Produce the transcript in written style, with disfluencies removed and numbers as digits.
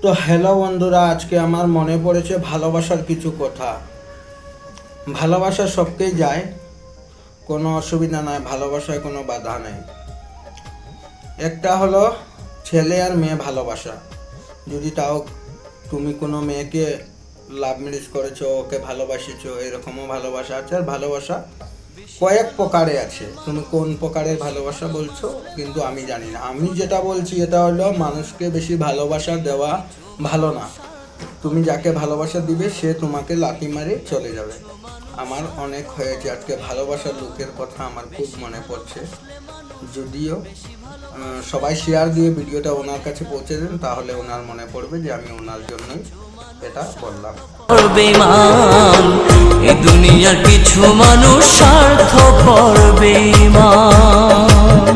তো হ্যালো বন্ধুরা, আজকে আমার মনে পড়েছে ভালোবাসার কিছু কথা। ভালোবাসা সবকেই যায়, কোনো অসুবিধা নাই, ভালোবাসায় কোনো বাধা নেই। একটা হলো ছেলে আর মেয়ে ভালোবাসা। যদি তাও তুমি কোনো মেয়েকে লাভ ম্যারেজ করেছো, ওকে ভালোবাসিছো, এরকমও ভালোবাসা আছে। আর ভালোবাসা কয়েক প্রকারে আছে, তুমি কোন প্রকারের ভালোবাসা বলছো কিন্তু আমি জানি না। আমি যেটা বলছি এটা হলো মানুষকে বেশি ভালোবাসা দেওয়া ভালো না। তুমি যাকে ভালোবাসা দিবে সে তোমাকে লাথি মারে চলে যাবে। আমার অনেক হয়েছে, আজকে ভালোবাসার লোকের কথা আমার খুব মনে পড়ছে। যদিও সবাই শেয়ার দিয়ে ভিডিওটা ওনার কাছে পৌঁছে দেন, তাহলে ওনার মনে পড়বে যে আমি ওনার জন্যই এটা বললাম। এই দুনিয়ার কিছু মানুষ স্বার্থপর বেঈমান।